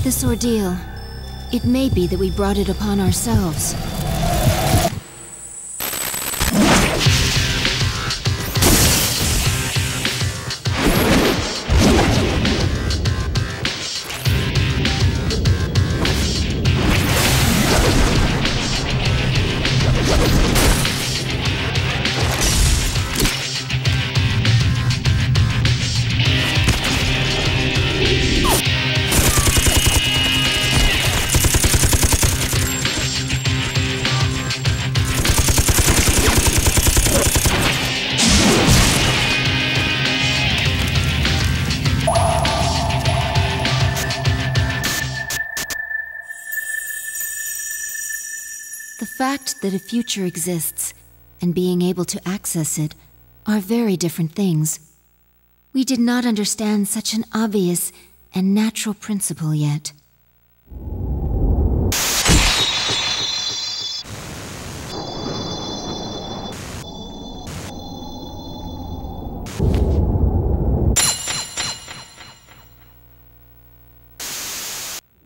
this ordeal, it may be that we brought it upon ourselves. The fact that a future exists and being able to access it are very different things. We did not understand such an obvious and natural principle yet.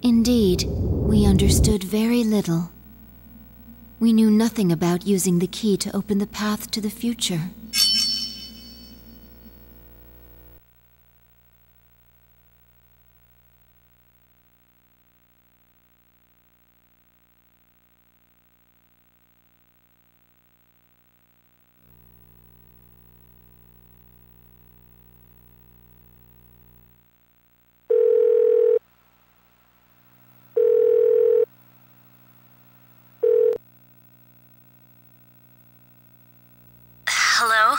Indeed, we understood very little. We knew nothing about using the key to open the path to the future. Hello?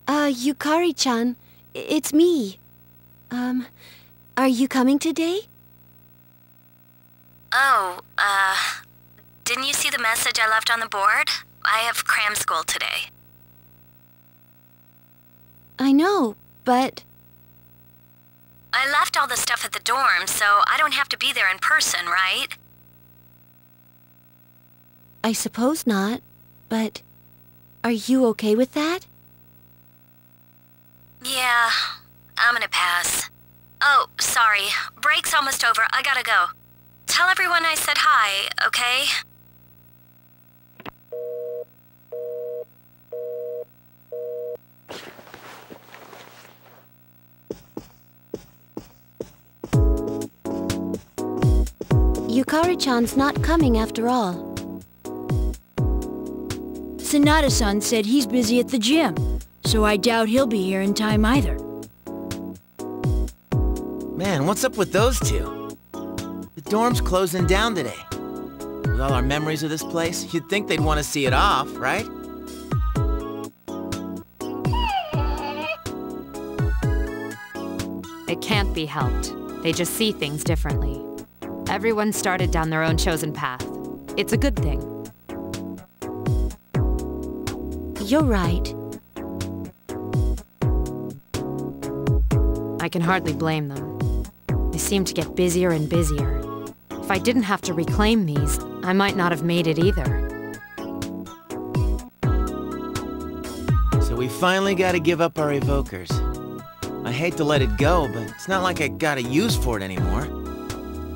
Yukari-chan, it's me. Are you coming today? Oh, didn't you see the message I left on the board? I have cram school today. I know, but... I left all the stuff at the dorm, so I don't have to be there in person, right? I suppose not, but... Are you okay with that? Yeah, I'm gonna pass. Oh, sorry. Break's almost over. I gotta go. Tell everyone I said hi, okay? Yukari-chan's not coming after all. Sanada-san said he's busy at the gym, so I doubt he'll be here in time either. Man, what's up with those two? The dorm's closing down today. With all our memories of this place, you'd think they'd want to see it off, right? It can't be helped. They just see things differently. Everyone started down their own chosen path. It's a good thing. You're right. I can hardly blame them. They seem to get busier and busier. If I didn't have to reclaim these, I might not have made it either. So we finally gotta give up our evokers. I hate to let it go, but it's not like I got a use for it anymore.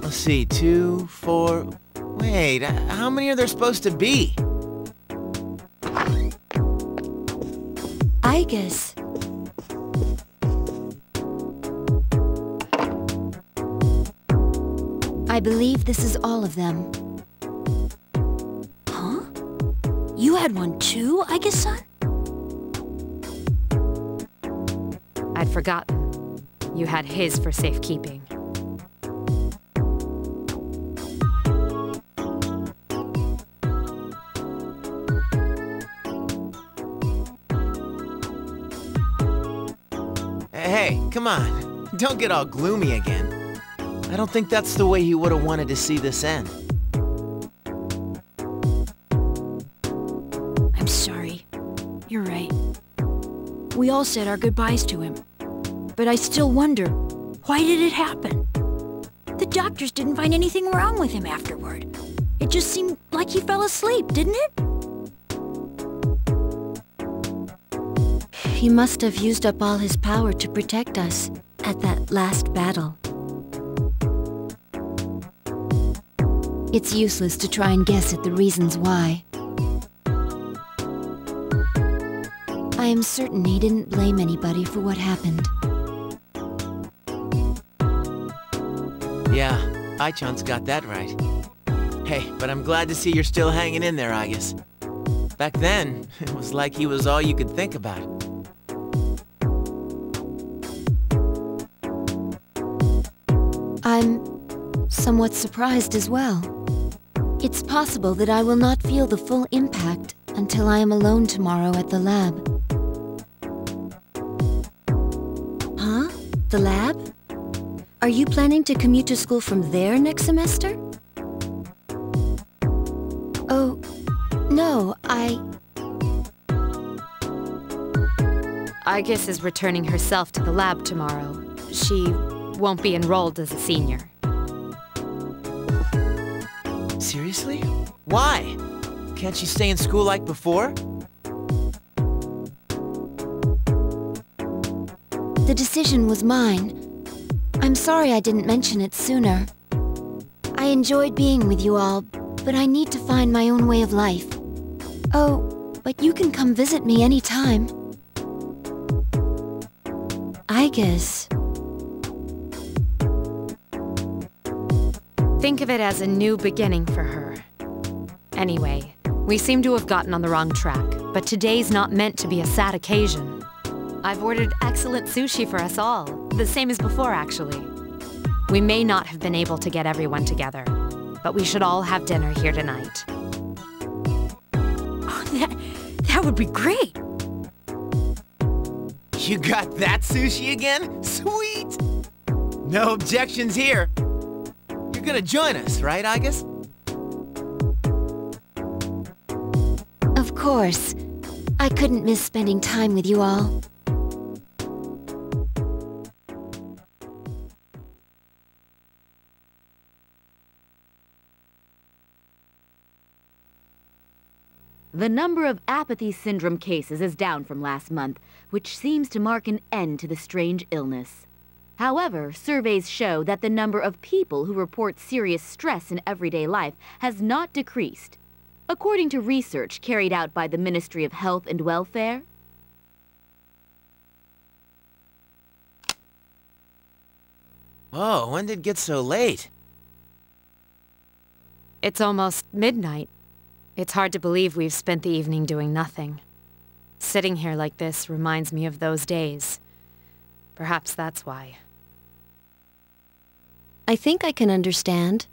Let's see, 2, 4... Wait, how many are there supposed to be? I guess. I believe this is all of them. Huh? You had one too, I guess, son? I'd forgotten. You had his for safekeeping. Hey, come on. Don't get all gloomy again. I don't think that's the way he would have wanted to see this end. I'm sorry. You're right. We all said our goodbyes to him. But I still wonder, why did it happen? The doctors didn't find anything wrong with him afterward. It just seemed like he fell asleep, didn't it? He must have used up all his power to protect us at that last battle. It's useless to try and guess at the reasons why. I am certain he didn't blame anybody for what happened. Yeah, Aichon's got that right. Hey, but I'm glad to see you're still hanging in there, Aigis. Back then, it was like he was all you could think about. I'm somewhat surprised as well. It's possible that I will not feel the full impact until I am alone tomorrow at the lab. Huh? The lab? Are you planning to commute to school from there next semester? Oh, no, Aigis is returning herself to the lab tomorrow. She won't be enrolled as a senior. Seriously? Why? Can't she stay in school like before? The decision was mine. I'm sorry I didn't mention it sooner. I enjoyed being with you all, but I need to find my own way of life. Oh, but you can come visit me anytime. I guess. Think of it as a new beginning for her. Anyway, we seem to have gotten on the wrong track, but today's not meant to be a sad occasion. I've ordered excellent sushi for us all, the same as before, actually. We may not have been able to get everyone together, but we should all have dinner here tonight. Oh, that would be great. You got that sushi again? Sweet! No objections here. You're gonna join us, right, Aigis? Of course. I couldn't miss spending time with you all. The number of apathy syndrome cases is down from last month, which seems to mark an end to the strange illness. However, surveys show that the number of people who report serious stress in everyday life has not decreased, according to research carried out by the Ministry of Health and Welfare. Whoa, when did it get so late? It's almost midnight. It's hard to believe we've spent the evening doing nothing. Sitting here like this reminds me of those days. Perhaps that's why. I think I can understand.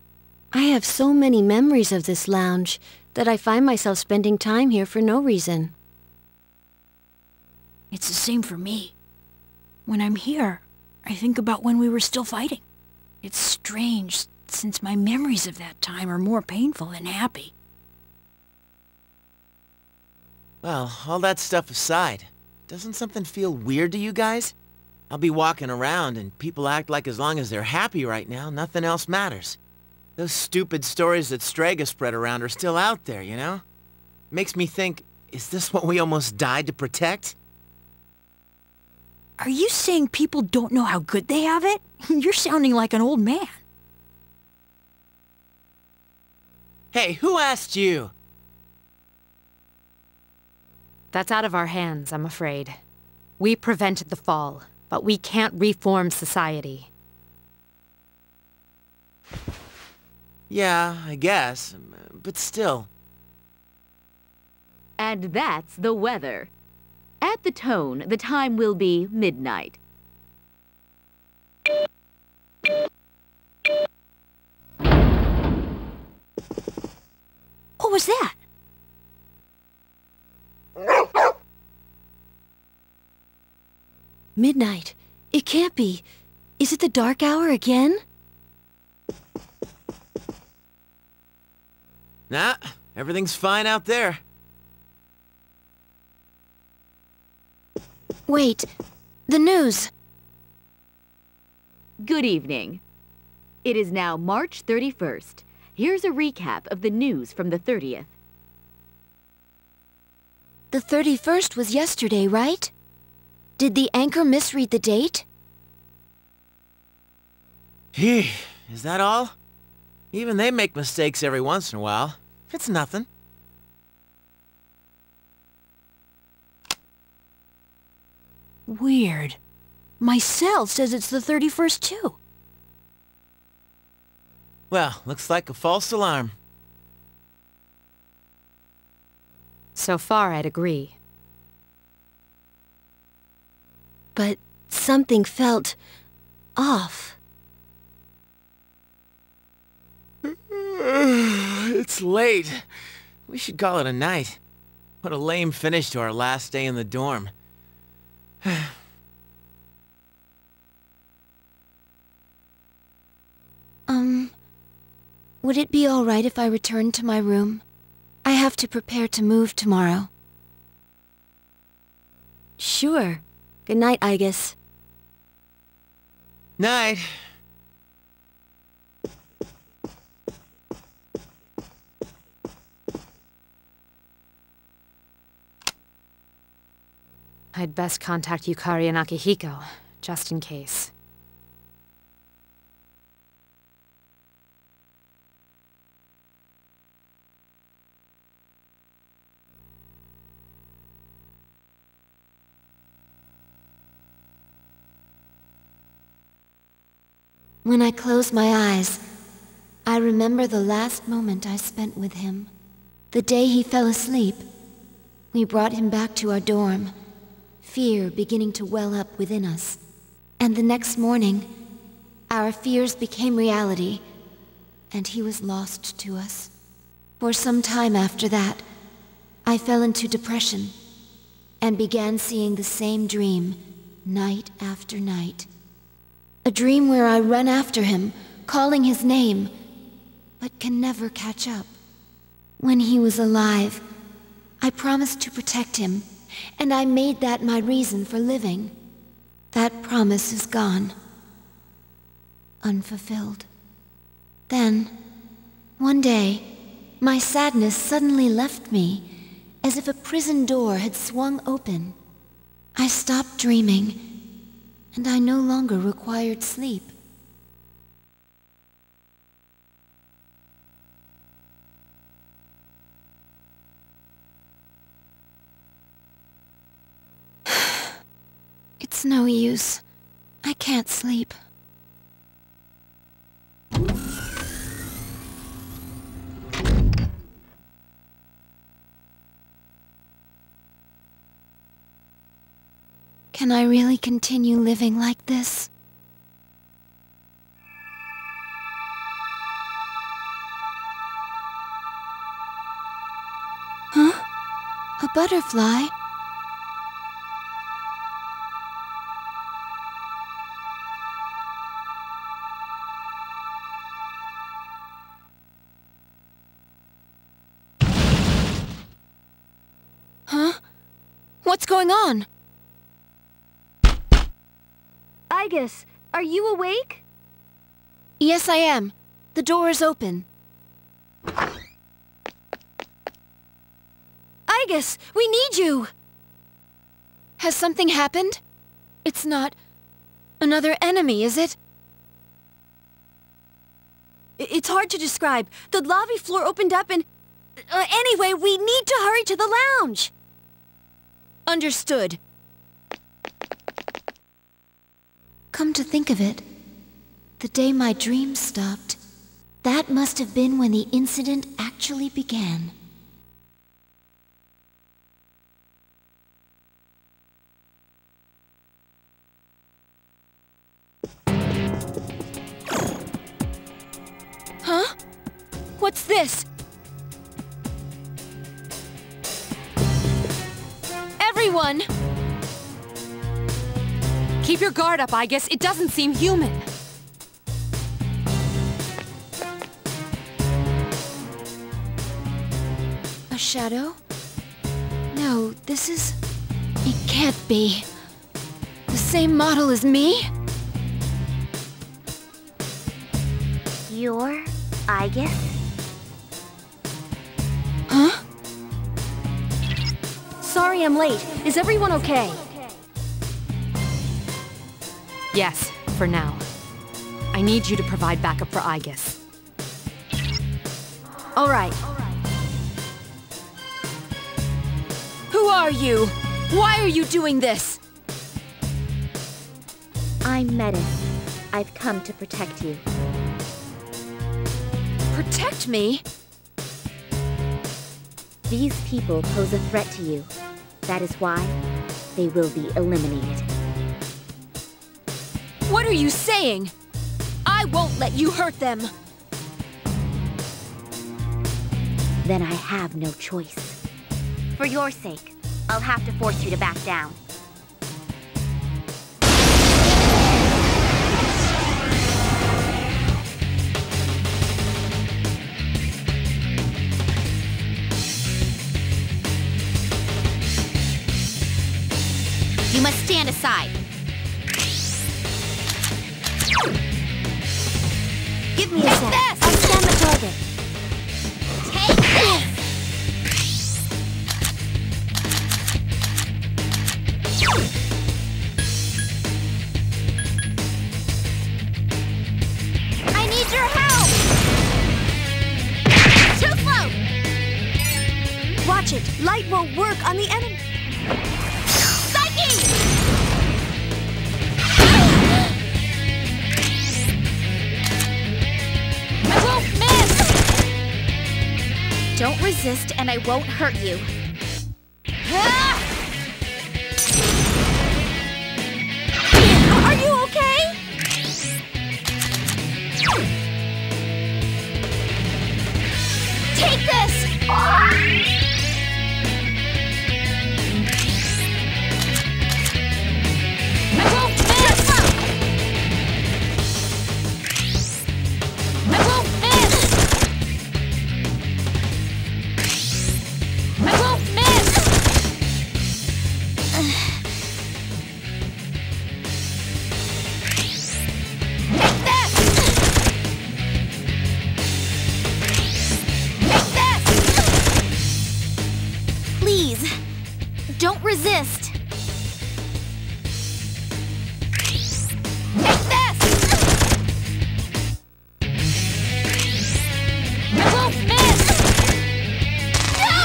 I have so many memories of this lounge that I find myself spending time here for no reason. It's the same for me. When I'm here, I think about when we were still fighting. It's strange, since my memories of that time are more painful than happy. Well, all that stuff aside, doesn't something feel weird to you guys? I'll be walking around and people act like as long as they're happy right now, nothing else matters. Those stupid stories that Strega spread around are still out there, you know? Makes me think, is this what we almost died to protect? Are you saying people don't know how good they have it? You're sounding like an old man. Hey, who asked you? That's out of our hands, I'm afraid. We prevented the fall, but we can't reform society. Yeah, I guess, but still. And that's the weather. At the tone, the time will be midnight. What was that? Midnight. It can't be. Is it the dark hour again? Nah, everything's fine out there. Wait, the news. Good evening. It is now March 31st. Here's a recap of the news from the 30th. The 31st was yesterday, right? Did the anchor misread the date? Is that all? Even they make mistakes every once in a while. It's nothing. Weird. My cell says it's the 31st too. Well, looks like a false alarm. So far, I'd agree. But something felt off. It's late. We should call it a night. What a lame finish to our last day in the dorm. Would it be all right if I returned to my room? I have to prepare to move tomorrow. Sure. Good night, Aigis. Night. I'd best contact Yukari and Akihiko, just in case. When I close my eyes, I remember the last moment I spent with him. The day he fell asleep. We brought him back to our dorm, fear beginning to well up within us. And the next morning, our fears became reality, and he was lost to us. For some time after that, I fell into depression, and began seeing the same dream, night after night. A dream where I run after him, calling his name, but can never catch up. When he was alive, I promised to protect him, and I made that my reason for living. That promise is gone. Unfulfilled. Then, one day, my sadness suddenly left me, as if a prison door had swung open. I stopped dreaming, and I no longer required sleep. It's no use. I can't sleep. Can I really continue living like this? Huh? A butterfly? Huh? What's going on? Aigis, are you awake? Yes, I am. The door is open. Aigis, we need you! Has something happened? It's not another enemy, is it? It's hard to describe. The lobby floor opened up and... anyway, we need to hurry to the lounge! Understood. Come to think of it, the day my dreams stopped, that must have been when the incident actually began. Huh? What's this? Everyone! Keep your guard up, Aigis. It doesn't seem human. A shadow? No, this is... It can't be. The same model as me? You're Aigis? Huh? Sorry I'm late. Is everyone okay? Yes, for now. I need you to provide backup for Aigis. All right. Who are you? Why are you doing this? I'm Metis. I've come to protect you. Protect me? These people pose a threat to you. That is why they will be eliminated. What are you saying? I won't let you hurt them. Then I have no choice. For your sake, I'll have to force you to back down. You must stand aside. Give me a sec. I'll scan the target. Take this! I need your help! Too slow! Watch it. Light won't work on the enemy. Don't resist, and I won't hurt you. Are you okay? Take this! I won't miss! I won't miss! I won't miss! Take this! Take this! Please, don't resist. Take this! I won't miss! No!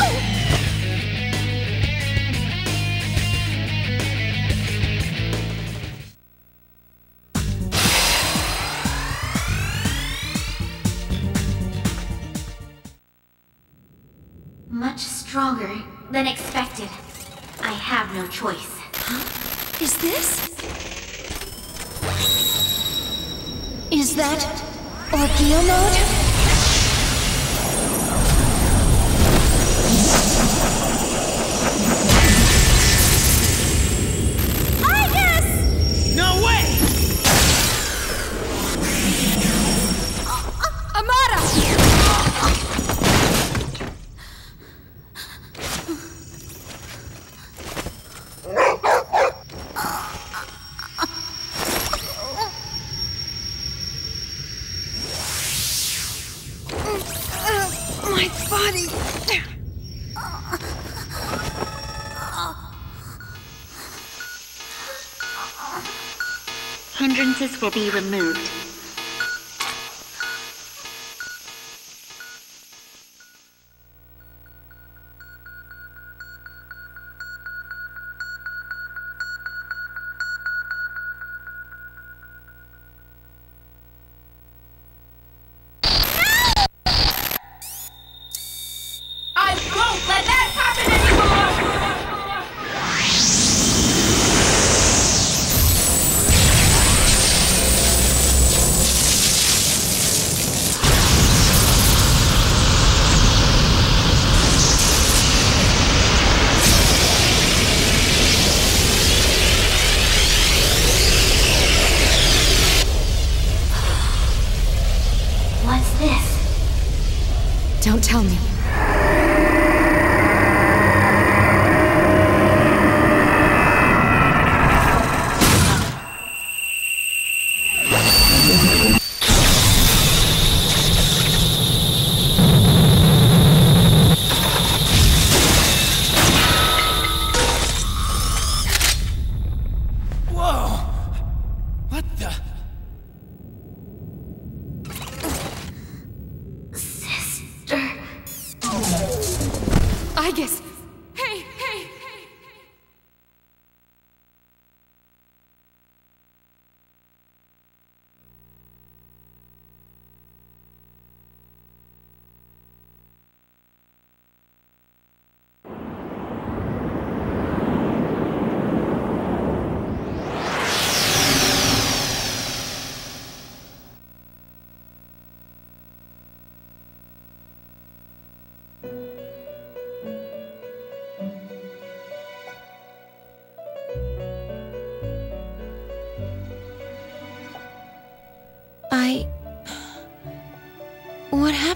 Much stronger than expected. I have no choice. Is this? Is that Ordeal mode? No way! Amada! My body! Hindrances will be removed. I won't let that happen anymore!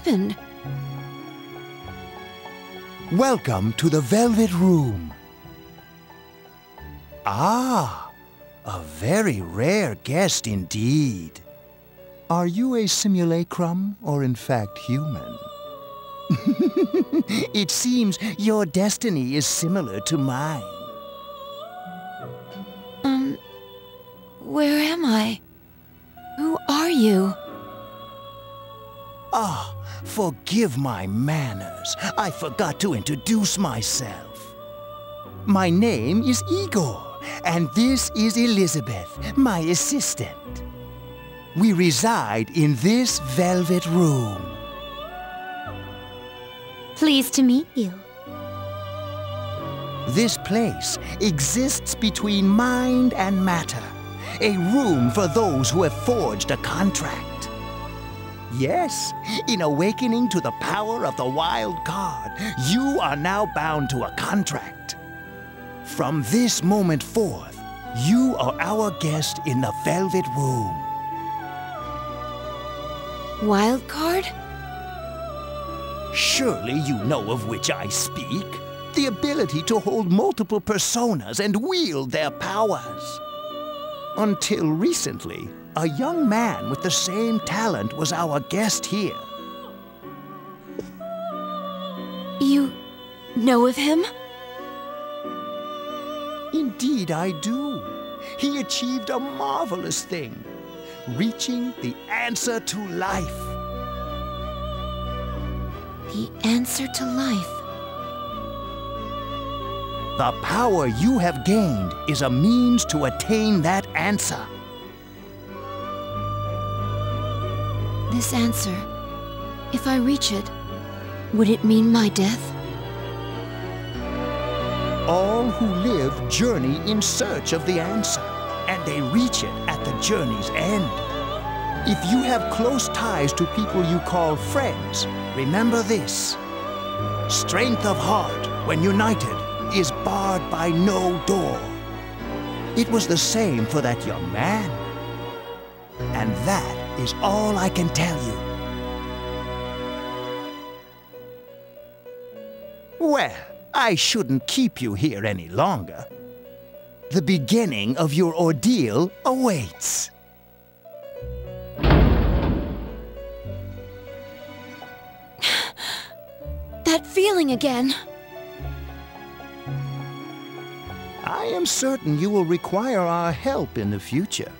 happened? Welcome to the Velvet Room. Ah, a very rare guest indeed. Are you a simulacrum or in fact human? It seems your destiny is similar to mine. Where am I? Who are you? Ah, forgive my manners. I forgot to introduce myself. My name is Igor, and this is Elizabeth, my assistant. We reside in this velvet room. Pleased to meet you. This place exists between mind and matter, a room for those who have forged a contract. Yes, in awakening to the power of the wild card, you are now bound to a contract. From this moment forth, you are our guest in the Velvet Room. Wild card? Surely you know of which I speak. The ability to hold multiple personas and wield their powers. Until recently, a young man with the same talent was our guest here. You know of him? Indeed I do. He achieved a marvelous thing, reaching the answer to life. The answer to life. The power you have gained is a means to attain that answer. This answer, if I reach it, would it mean my death? All who live journey in search of the answer, and they reach it at the journey's end. If you have close ties to people you call friends, remember this. Strength of heart, when united, is barred by no door. It was the same for that young man. And that is all I can tell you. Well, I shouldn't keep you here any longer. The beginning of your ordeal awaits. That feeling again. I am certain you will require our help in the future.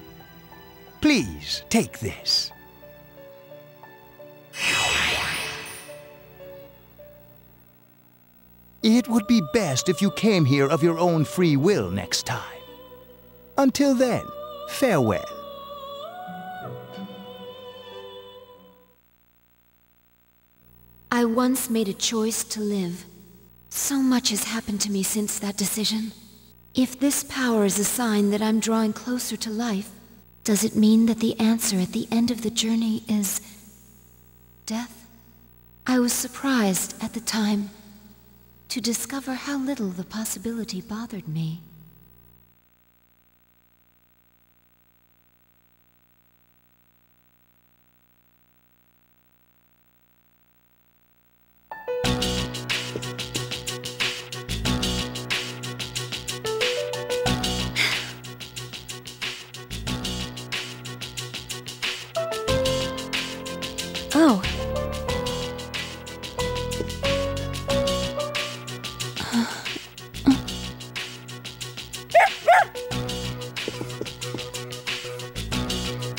Please, take this. It would be best if you came here of your own free will next time. Until then, farewell. I once made a choice to live. So much has happened to me since that decision. If this power is a sign that I'm drawing closer to life, does it mean that the answer at the end of the journey is death? I was surprised at the time to discover how little the possibility bothered me. Oh.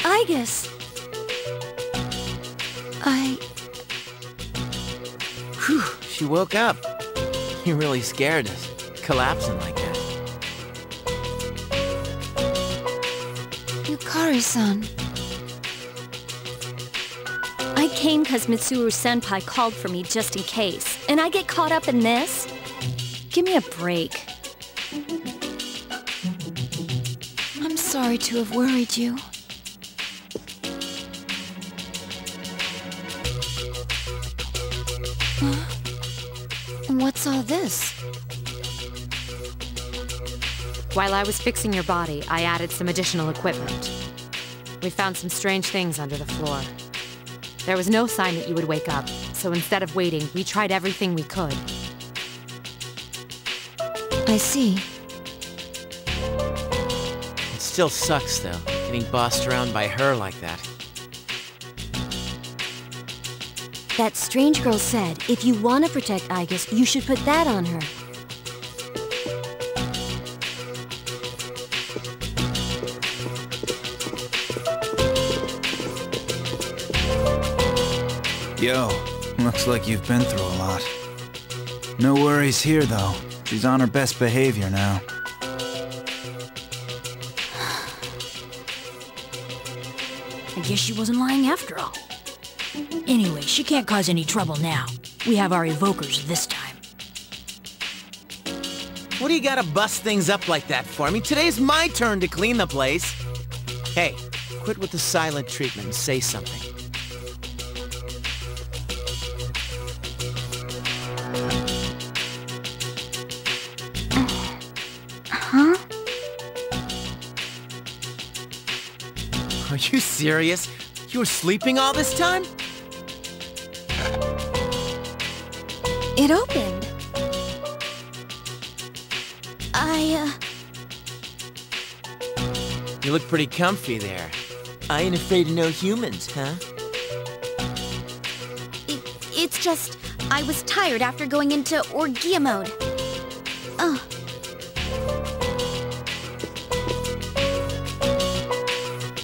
I guess... Whew, she woke up. You really scared us, collapsing like that. Yukari-san. I came because Mitsuru-senpai called for me just in case, and I get caught up in this? Give me a break. I'm sorry to have worried you. Huh? What's all this? While I was fixing your body, I added some additional equipment. We found some strange things under the floor. There was no sign that you would wake up, so instead of waiting, we tried everything we could. I see. It still sucks, though, getting bossed around by her like that. That strange girl said if you want to protect Aigis, you should put that on her. Yo, looks like you've been through a lot. No worries here, though. She's on her best behavior now. I guess she wasn't lying after all. Anyway, she can't cause any trouble now. We have our evokers this time. What do you gotta bust things up like that for? I mean, today's my turn to clean the place. Hey, quit with the silent treatment and say something. Huh? Are you serious? You were sleeping all this time? It opened. You look pretty comfy there. I ain't afraid of no humans, huh? It's just, I was tired after going into Orgia mode.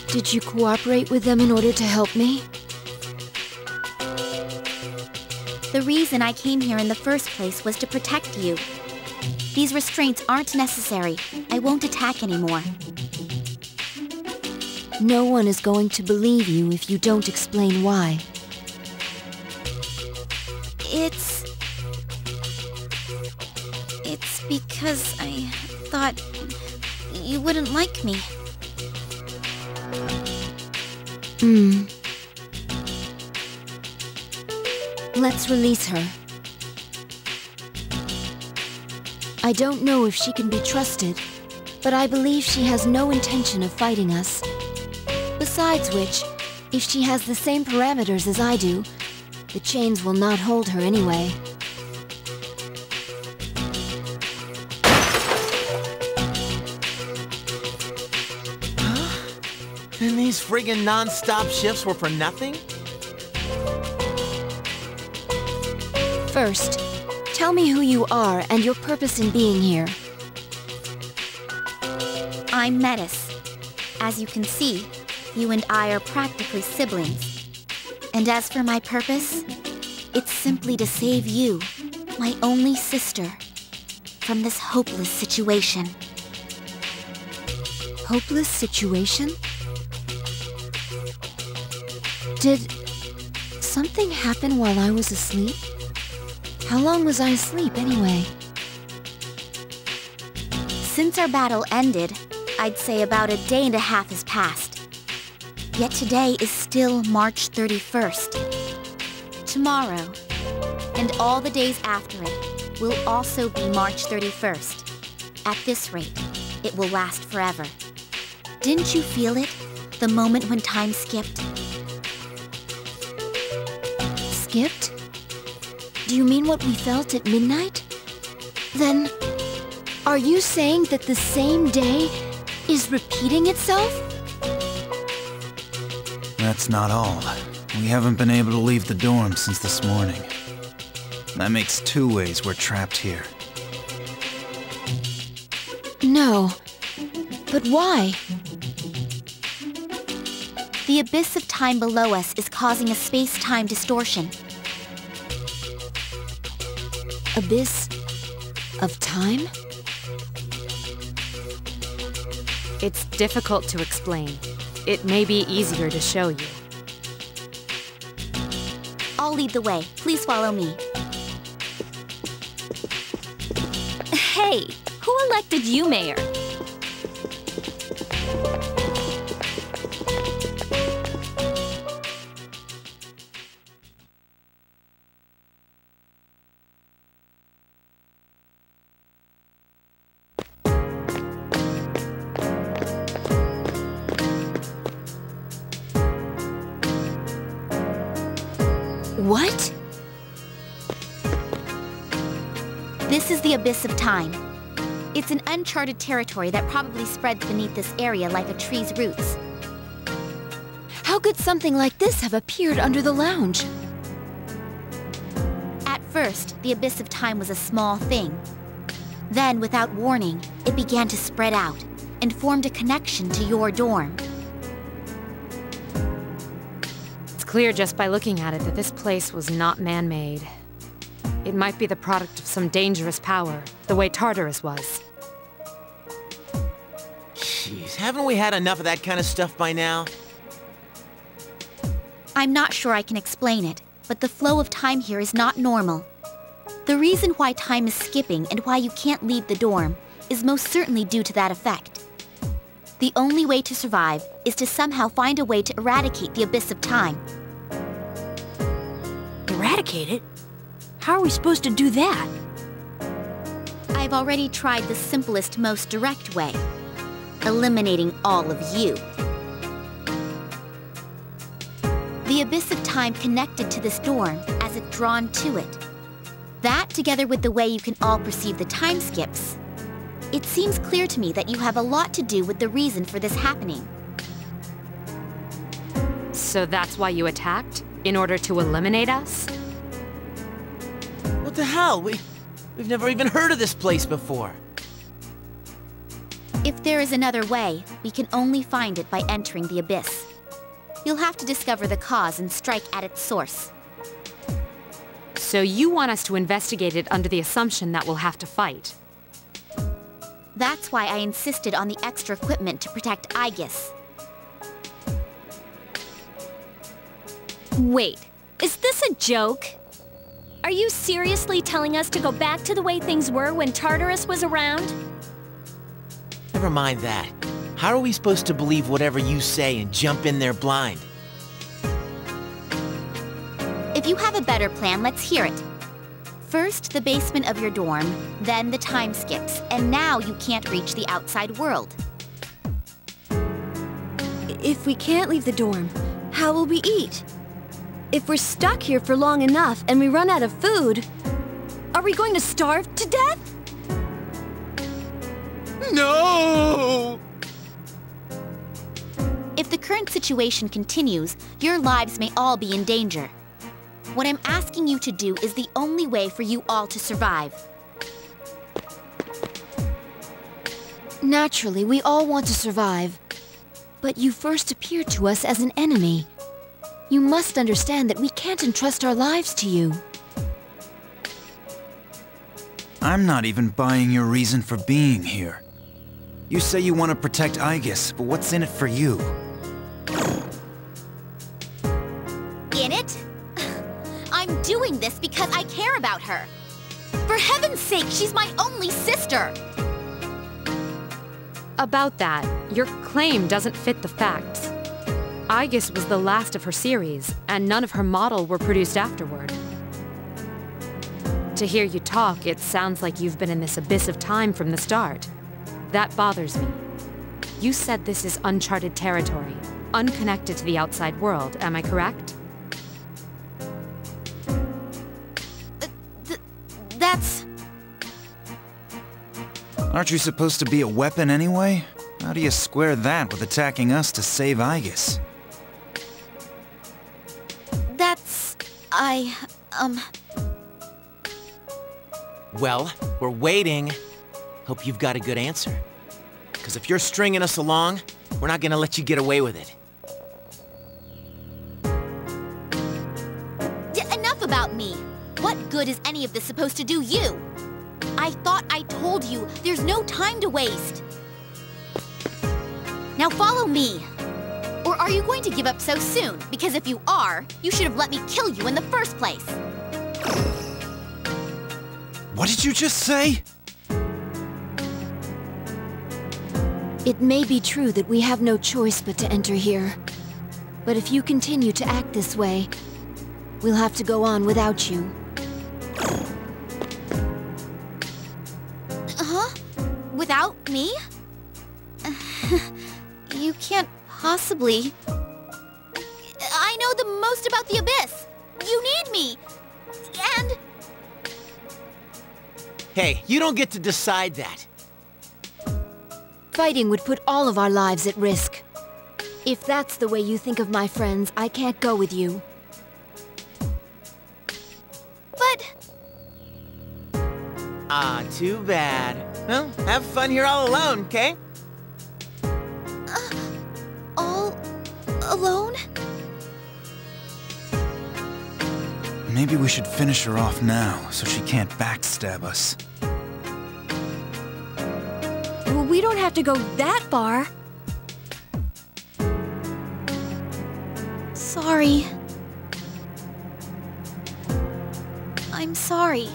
Did you cooperate with them in order to help me? The reason I came here in the first place was to protect you. These restraints aren't necessary. I won't attack anymore. No one is going to believe you if you don't explain why. It's because I thought you wouldn't like me. Let's release her. I don't know if she can be trusted, but I believe she has no intention of fighting us. Besides which, if she has the same parameters as I do, the chains will not hold her anyway. Then these friggin' non-stop shifts were for nothing? First, tell me who you are and your purpose in being here. I'm Metis. As you can see, you and I are practically siblings. And as for my purpose, it's simply to save you, my only sister, from this hopeless situation. Hopeless situation? Did something happen while I was asleep? How long was I asleep anyway? Since our battle ended, I'd say about a day and a half has passed. Yet today is still March 31st. Tomorrow, and all the days after it, will also be March 31st. At this rate, it will last forever. Didn't you feel it, the moment when time skipped? Skipped? Do you mean what we felt at midnight? Then, are you saying that the same day is repeating itself? That's not all. We haven't been able to leave the dorm since this morning. That makes 2 ways we're trapped here. No. But why? The abyss of time below us is causing a space-time distortion. Abyss of time? It's difficult to explain. It may be easier to show you. I'll lead the way. Please follow me. Hey, who elected you mayor? What? This is the Abyss of Time. It's an uncharted territory that probably spreads beneath this area like a tree's roots. How could something like this have appeared under the lounge? At first, the Abyss of Time was a small thing. Then, without warning, it began to spread out and formed a connection to your dorm. It's clear just by looking at it that this place was not man-made. It might be the product of some dangerous power, the way Tartarus was. Jeez, haven't we had enough of that kind of stuff by now? I'm not sure I can explain it, but the flow of time here is not normal. The reason why time is skipping and why you can't leave the dorm is most certainly due to that effect. The only way to survive is to somehow find a way to eradicate the Abyss of Time. Eradicate it? How are we supposed to do that? I've already tried the simplest, most direct way. Eliminating all of you. The Abyss of Time connected to this dorm as if drawn to it. That, together with the way you can all perceive the time skips, it seems clear to me that you have a lot to do with the reason for this happening. So that's why you attacked? In order to eliminate us? What the hell? We've never even heard of this place before. If there is another way, we can only find it by entering the Abyss. You'll have to discover the cause and strike at its source. So you want us to investigate it under the assumption that we'll have to fight? That's why I insisted on the extra equipment to protect Aegis. Wait, is this a joke? Are you seriously telling us to go back to the way things were when Tartarus was around? Never mind that. How are we supposed to believe whatever you say and jump in there blind? If you have a better plan, let's hear it. First, the basement of your dorm, then the time skips, and now you can't reach the outside world. If we can't leave the dorm, how will we eat? If we're stuck here for long enough and we run out of food, are we going to starve to death? No! If the current situation continues, your lives may all be in danger. What I'm asking you to do is the only way for you all to survive. Naturally, we all want to survive. But you first appeared to us as an enemy. You must understand that we can't entrust our lives to you. I'm not even buying your reason for being here. You say you want to protect Aegis, but what's in it for you? In it? I'm doing this because I care about her. For heaven's sake, she's my only sister! About that, your claim doesn't fit the facts. Aegis was the last of her series, and none of her model were produced afterward. To hear you talk, it sounds like you've been in this abyss of time from the start. That bothers me. You said this is uncharted territory, unconnected to the outside world, am I correct? That's... Aren't you supposed to be a weapon anyway? How do you square that with attacking us to save Aegis? Well, we're waiting. Hope you've got a good answer. Because if you're stringing us along, we're not gonna let you get away with it. Enough about me! What good is any of this supposed to do you? I thought I told you, there's no time to waste. Now follow me. Or are you going to give up so soon? Because if you are, you should have let me kill you in the first place. What did you just say? It may be true that we have no choice but to enter here. But if you continue to act this way, we'll have to go on without you. Huh? Without me? You can't possibly... I know the most about the Abyss! you need me. And... Hey, you don't get to decide that. Fighting would put all of our lives at risk. If that's the way you think of my friends, I can't go with you. But... Ah, too bad. Well, have fun here all alone, okay? all... alone? Maybe we should finish her off now, so she can't backstab us. Well, we don't have to go that far. Sorry. I'm sorry.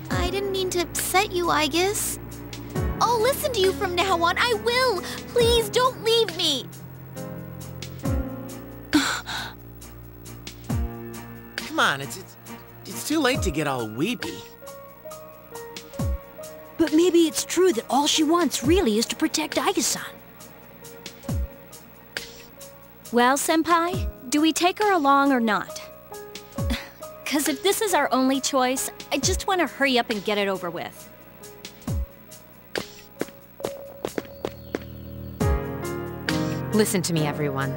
I didn't mean to upset you, I guess. I'll listen to you from now on. I will! Please don't leave me! Come on, it's too late to get all weepy. But maybe it's true that all she wants really is to protect Aiga-san. Well, Senpai, do we take her along or not? 'Cause if this is our only choice, I just want to hurry up and get it over with. Listen to me, everyone.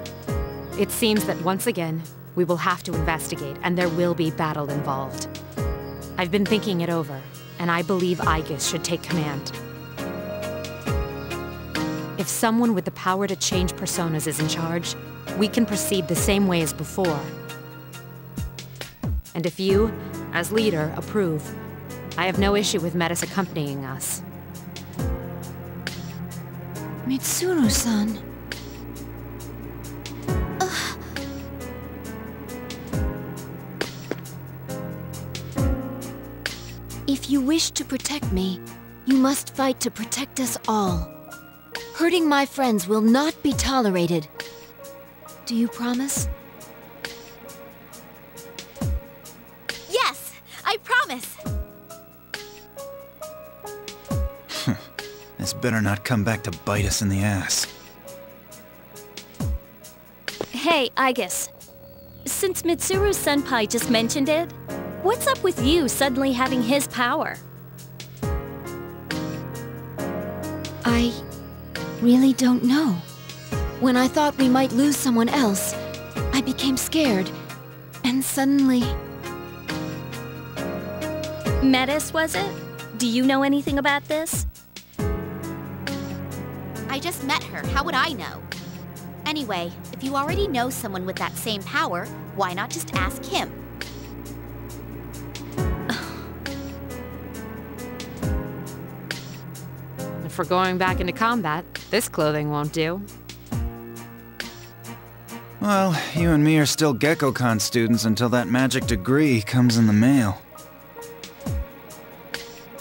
It seems that once again, we will have to investigate, and there will be battle involved. I've been thinking it over, and I believe Aigis should take command. If someone with the power to change personas is in charge, we can proceed the same way as before. And if you, as leader, approve, I have no issue with Metis accompanying us. Mitsuru-san. If you wish to protect me, you must fight to protect us all. Hurting my friends will not be tolerated. Do you promise? Yes, I promise. This better not come back to bite us in the ass. Hey, Aigis. Since Mitsuru-senpai just mentioned it, what's up with you suddenly having his power? I really don't know. When I thought we might lose someone else, I became scared, and suddenly... Metis, was it? Do you know anything about this? I just met her. How would I know? Anyway, if you already know someone with that same power, why not just ask him? If we're going back into combat, this clothing won't do. Well, you and me are still GeckoCon students until that magic degree comes in the mail.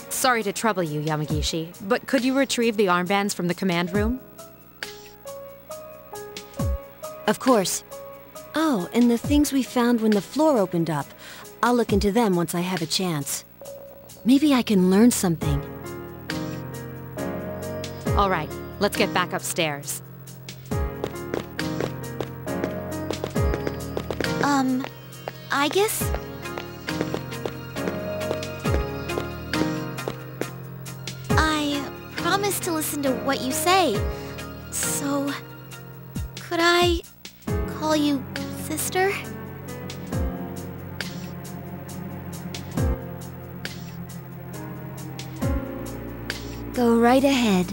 Sorry to trouble you, Yamagishi, but could you retrieve the armbands from the command room? Of course. Oh, and the things we found when the floor opened up. I'll look into them once I have a chance. Maybe I can learn something. All right, let's get back upstairs. I guess... I promise to listen to what you say. So... could I call you sister? Go right ahead.